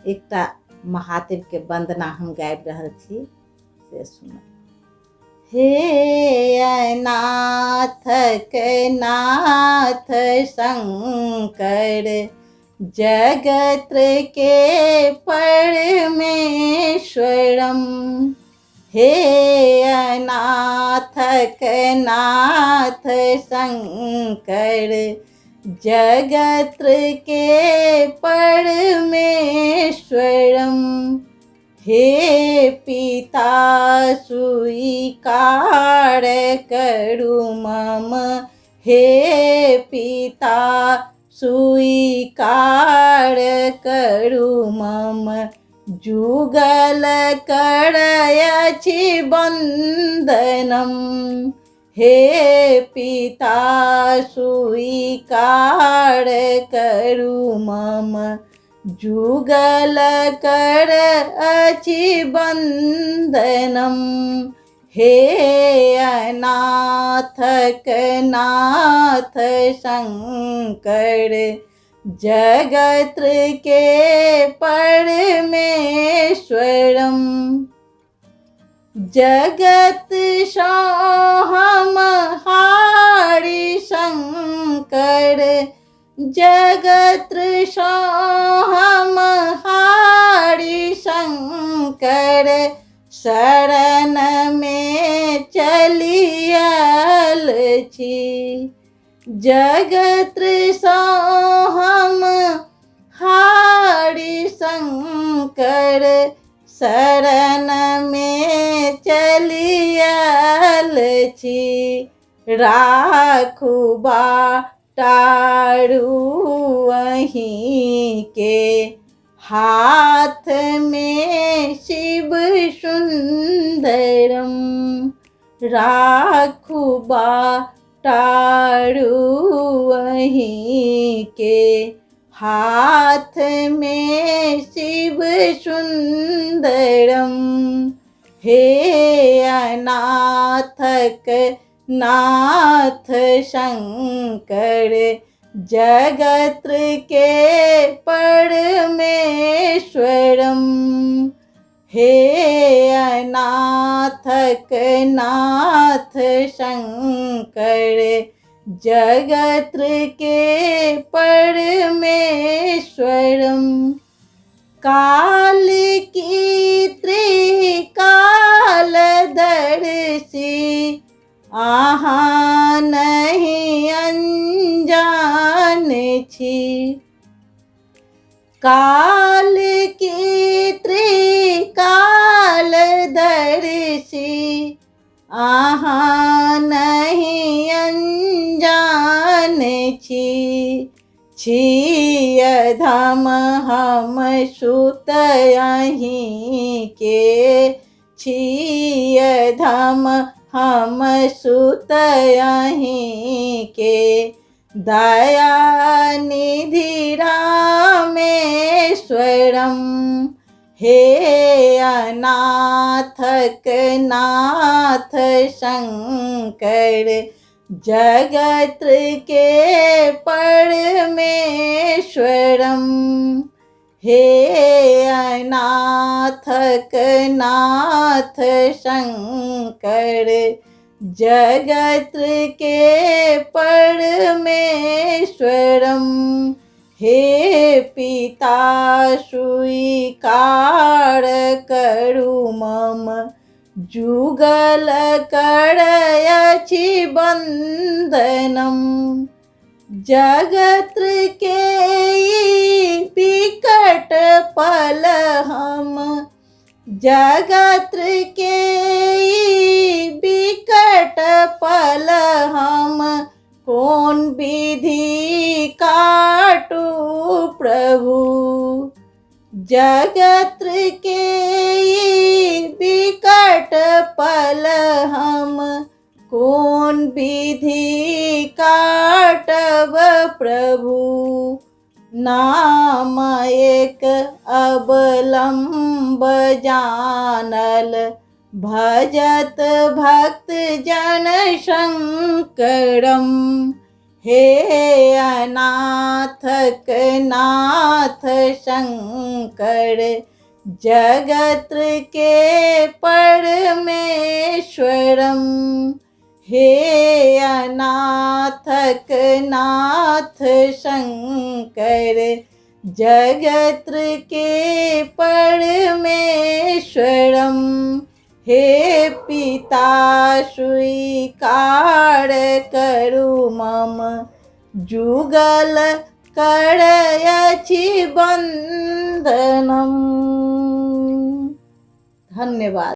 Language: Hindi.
एकटा महादेव के वंदना हम गाबि रहल छी से सुनू। हे नाथ के नाथ शंकर, जगत के परमेश्वरम। हे नाथ के नाथ शंकर, जगत के परमेश्वरम। हे पिता स्वीकार करु मम, हे पिता स्वीकार करु मम। जुगल करयछि वंदनम, हे पिता स्वीकार करु मम। जुगल करयछि वंदनम। हे नाथ के नाथ शंकर, जगत के परमेश्वरम। जगत सोहम हारि शंकर, जगत सोहम हारि शंकर। शरण में चलियल छी, जगत सोहम हारि शंकर। शरण में चलियल छी, राखू बाटारू अहीं के। हाथ में शिव सुंदरम, राखू बाटारू अहीं के। हाथ में शिव सुंदरम। हे नाथ के नाथ शंकर, जगत के परमेश्वरम। हे नाथ के नाथ शंकर, जगत के परमेश्वरम। काल की त्रिकालदर्शी, आहाँ नहीं अनजान छी। काल की त्रिकालदर्शी, आहाँ नहीं अनजान छी। छी अधम हम सुत अहीं के, छी अधम हम सुत अहीं के। दया निधि रामेश्वरम। हे नाथ के नाथ शंकर, जगत के परमेश्वरम। हे नाथ के नाथ शंकर, जगत के परमेश्वरम। हे पिता स्वीकार करु मम, जुगल करयछि वंदनम। जगत के विकट पल हम, जगत के विकट पल हम। कौन विधि काटू प्रभु, जगत के विकट पल हम। कौन विधि काटब प्रभु। नाम एक अवलंब जानल, भजत भक्त जन शंकरम। हे अनाथक नाथ शंकर, जगत के परमेश्वरम। हे अनाथक नाथ शंकर, जगत के परमेश्वरम। हे पिता स्वीकार करु मम, जुगल करयछि बंदनम। धन्यवाद।